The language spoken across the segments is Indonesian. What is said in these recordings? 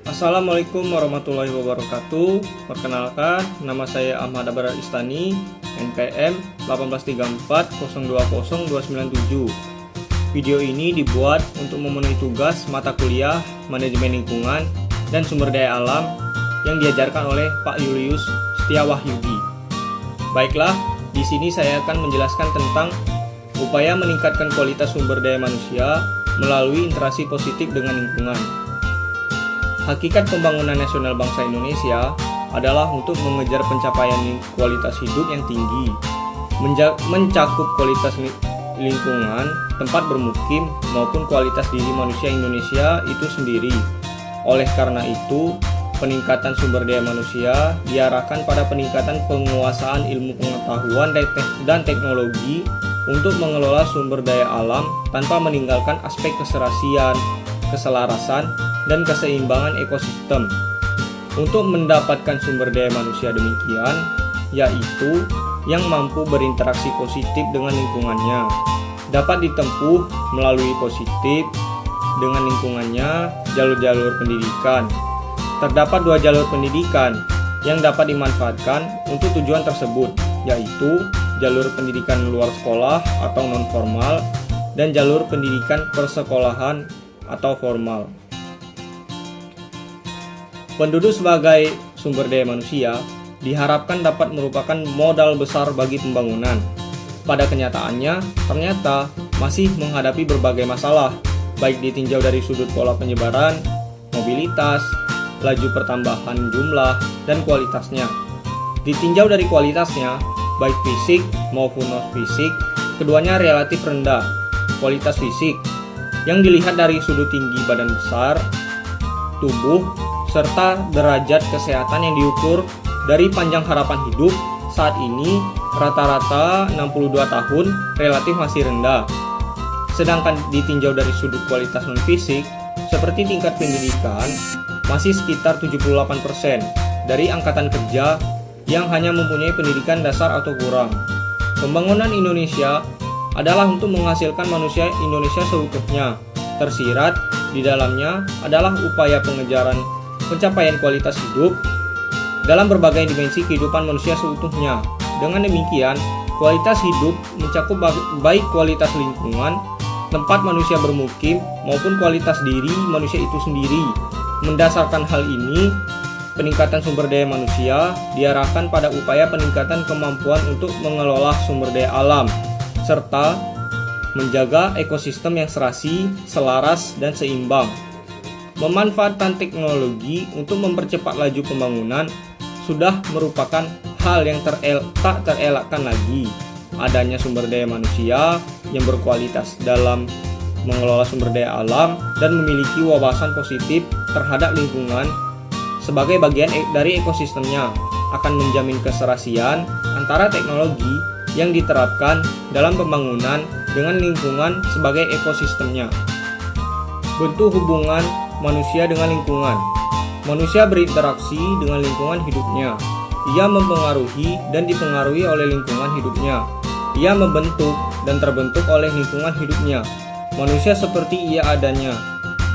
Assalamualaikum warahmatullahi wabarakatuh. Perkenalkan, nama saya Ahmad Abarar Istani, NPM 18340200297. Video ini dibuat untuk memenuhi tugas mata kuliah Manajemen Lingkungan dan Sumber Daya Alam yang diajarkan oleh Pak Julius Setiawahyudi. Baiklah, di sini saya akan menjelaskan tentang upaya meningkatkan kualitas sumber daya manusia melalui interaksi positif dengan lingkungan. Hakikat pembangunan nasional bangsa Indonesia adalah untuk mengejar pencapaian kualitas hidup yang tinggi, mencakup kualitas lingkungan, tempat bermukim, maupun kualitas diri manusia Indonesia itu sendiri. Oleh karena itu, peningkatan sumber daya manusia diarahkan pada peningkatan penguasaan ilmu pengetahuan dan teknologi untuk mengelola sumber daya alam tanpa meninggalkan aspek keserasian, keselarasan, dan keseimbangan ekosistem. Untuk mendapatkan sumber daya manusia demikian, yaitu yang mampu berinteraksi positif dengan lingkungannya, dapat ditempuh melalui positif dengan lingkungannya jalur-jalur pendidikan. Terdapat dua jalur pendidikan yang dapat dimanfaatkan untuk tujuan tersebut, yaitu jalur pendidikan luar sekolah atau non-formal dan jalur pendidikan persekolahan atau formal. Penduduk sebagai sumber daya manusia diharapkan dapat merupakan modal besar bagi pembangunan. Pada kenyataannya, ternyata masih menghadapi berbagai masalah, baik ditinjau dari sudut pola penyebaran, mobilitas, laju pertambahan jumlah, dan kualitasnya. Ditinjau dari kualitasnya, baik fisik maupun non-fisik, keduanya relatif rendah. Kualitas fisik yang dilihat dari sudut tinggi badan besar, tubuh, serta derajat kesehatan yang diukur dari panjang harapan hidup saat ini rata-rata 62 tahun relatif masih rendah. Sedangkan ditinjau dari sudut kualitas non-fisik seperti tingkat pendidikan masih sekitar 78% dari angkatan kerja yang hanya mempunyai pendidikan dasar atau kurang. Pembangunan Indonesia adalah untuk menghasilkan manusia Indonesia seutuhnya. Tersirat di dalamnya adalah upaya pencapaian kualitas hidup dalam berbagai dimensi kehidupan manusia seutuhnya. Dengan demikian, kualitas hidup mencakup baik kualitas lingkungan, tempat manusia bermukim, maupun kualitas diri manusia itu sendiri. Mendasarkan hal ini, peningkatan sumber daya manusia diarahkan pada upaya peningkatan kemampuan untuk mengelola sumber daya alam, serta menjaga ekosistem yang serasi, selaras, dan seimbang. Memanfaatkan teknologi untuk mempercepat laju pembangunan sudah merupakan hal yang tak terelakkan lagi. Adanya sumber daya manusia yang berkualitas dalam mengelola sumber daya alam dan memiliki wawasan positif terhadap lingkungan sebagai bagian dari ekosistemnya akan menjamin keserasian antara teknologi yang diterapkan dalam pembangunan dengan lingkungan sebagai ekosistemnya. Bentuk hubungan manusia dengan lingkungan. Manusia berinteraksi dengan lingkungan hidupnya. Ia mempengaruhi dan dipengaruhi oleh lingkungan hidupnya. Ia membentuk dan terbentuk oleh lingkungan hidupnya. Manusia seperti ia adanya,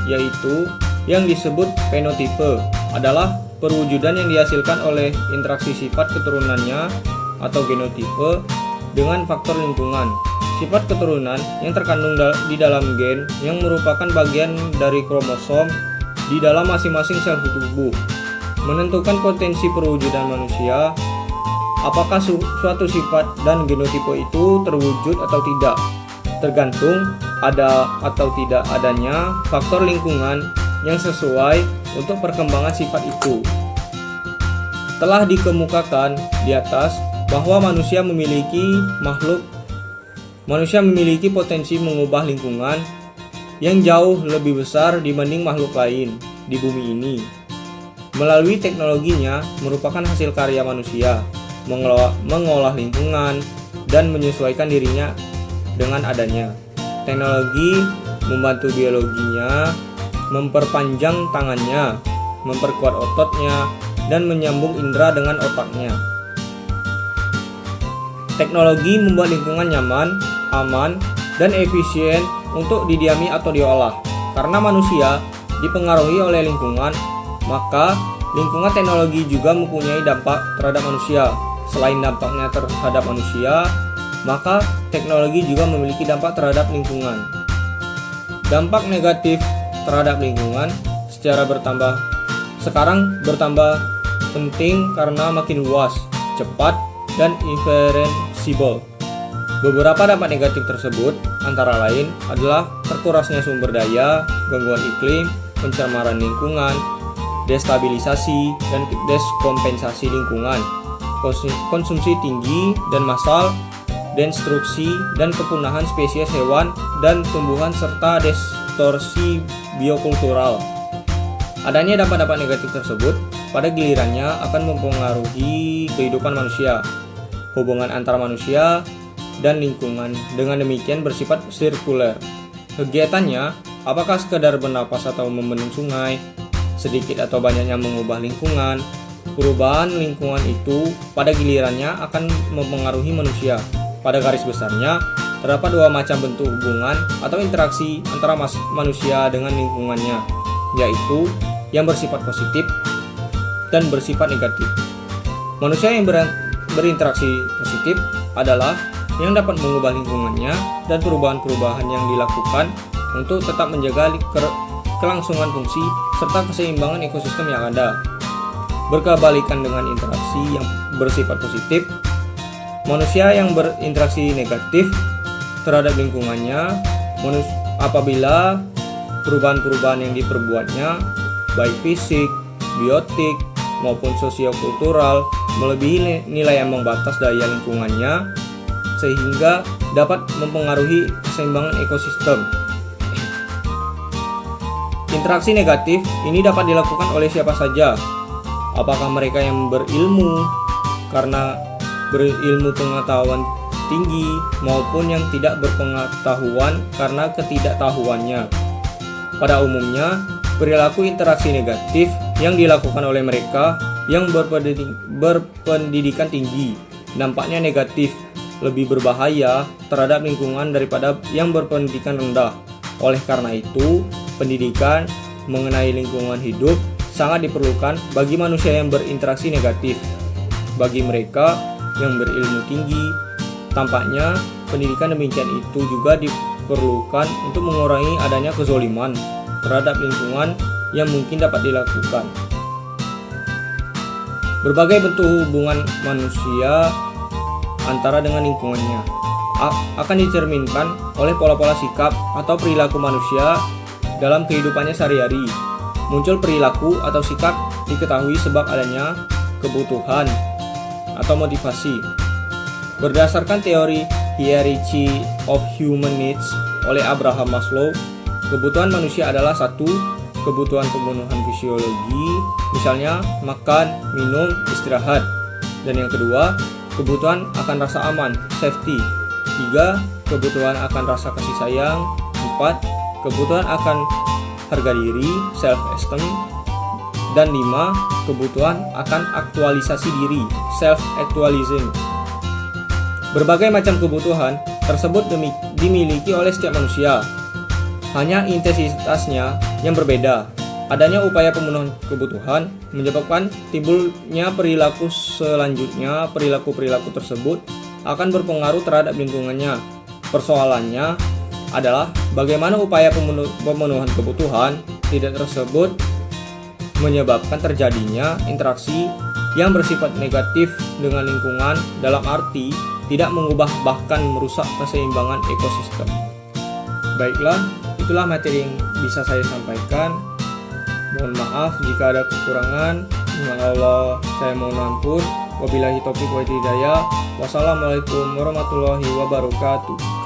yaitu yang disebut fenotipe, adalah perwujudan yang dihasilkan oleh interaksi sifat keturunannya atau genotipe dengan faktor lingkungan. Sifat keturunan yang terkandung di dalam gen yang merupakan bagian dari kromosom di dalam masing-masing sel tubuh menentukan potensi perwujudan manusia. Apakah suatu sifat dan genotipe itu terwujud atau tidak tergantung ada atau tidak adanya faktor lingkungan yang sesuai untuk perkembangan sifat itu. Telah dikemukakan di atas bahwa manusia memiliki potensi mengubah lingkungan yang jauh lebih besar dibanding makhluk lain di bumi ini. Melalui teknologinya merupakan hasil karya manusia, mengolah lingkungan dan menyesuaikan dirinya dengan adanya. Teknologi membantu biologinya, memperpanjang tangannya, memperkuat ototnya, dan menyambung indera dengan otaknya. Teknologi membuat lingkungan nyaman, aman, dan efisien untuk didiami atau diolah. Karena manusia dipengaruhi oleh lingkungan, maka lingkungan teknologi juga mempunyai dampak terhadap manusia. Selain dampaknya terhadap manusia, maka teknologi juga memiliki dampak terhadap lingkungan. Dampak negatif terhadap lingkungan sekarang bertambah penting karena makin luas, cepat, dan irreversible. Beberapa dampak negatif tersebut antara lain adalah terkurasnya sumber daya, gangguan iklim, pencemaran lingkungan, destabilisasi dan deskompensasi lingkungan, konsumsi tinggi dan massal, destruksi dan kepunahan spesies hewan dan tumbuhan, serta distorsi biokultural. Adanya dampak-dampak negatif tersebut pada gilirannya akan mempengaruhi kehidupan manusia, hubungan antara manusia dan lingkungan, dengan demikian bersifat sirkuler. Kegiatannya apakah sekedar bernapas atau membendung sungai, sedikit atau banyaknya mengubah lingkungan. Perubahan lingkungan itu pada gilirannya akan mempengaruhi manusia. Pada garis besarnya, terdapat dua macam bentuk hubungan atau interaksi antara manusia dengan lingkungannya, yaitu yang bersifat positif dan bersifat negatif. Manusia yang berinteraksi positif adalah yang dapat mengubah lingkungannya dan perubahan-perubahan yang dilakukan untuk tetap menjaga kelangsungan fungsi serta keseimbangan ekosistem yang ada. Berkebalikan dengan interaksi yang bersifat positif, manusia yang berinteraksi negatif terhadap lingkungannya apabila perubahan-perubahan yang diperbuatnya, baik fisik, biotik, maupun sosiokultural, melebihi nilai ambang batas daya lingkungannya, sehingga dapat mempengaruhi keseimbangan ekosistem. Interaksi negatif ini dapat dilakukan oleh siapa saja. Apakah mereka yang berilmu karena berilmu pengetahuan tinggi, maupun yang tidak berpengetahuan karena ketidaktahuannya. Pada umumnya, perilaku interaksi negatif yang dilakukan oleh mereka yang berpendidikan tinggi nampaknya negatif, lebih berbahaya terhadap lingkungan daripada yang berpendidikan rendah. Oleh karena itu, pendidikan mengenai lingkungan hidup sangat diperlukan bagi manusia yang berinteraksi negatif. Bagi mereka yang berilmu tinggi, tampaknya pendidikan demikian itu juga diperlukan untuk mengurangi adanya kezoliman terhadap lingkungan yang mungkin dapat dilakukan. Berbagai bentuk hubungan manusia antara dengan lingkungannya akan dicerminkan oleh pola-pola sikap atau perilaku manusia dalam kehidupannya sehari-hari. Muncul perilaku atau sikap diketahui sebab adanya kebutuhan atau motivasi. Berdasarkan teori hierarchy of human needs oleh Abraham Maslow, kebutuhan manusia adalah satu, kebutuhan pemenuhan fisiologi, misalnya makan, minum, istirahat. Dan yang kedua, kebutuhan akan rasa aman, safety. 3, kebutuhan akan rasa kasih sayang. 4, kebutuhan akan harga diri, self-esteem. Dan 5, kebutuhan akan aktualisasi diri, self-actualizing. Berbagai macam kebutuhan tersebut dimiliki oleh setiap manusia. Hanya intensitasnya yang berbeda. Adanya upaya pemenuhan kebutuhan menyebabkan timbulnya perilaku selanjutnya. Perilaku-perilaku tersebut akan berpengaruh terhadap lingkungannya. Persoalannya adalah bagaimana upaya pemenuhan kebutuhan tidak tersebut menyebabkan terjadinya interaksi yang bersifat negatif dengan lingkungan, dalam arti tidak mengubah bahkan merusak keseimbangan ekosistem. Baiklah, itulah materi yang bisa saya sampaikan. Mohon maaf jika ada kekurangan. Dengan Allah saya mohon ampun. Wabillahi taufiq wal hidayah. Wassalamualaikum warahmatullahi wabarakatuh.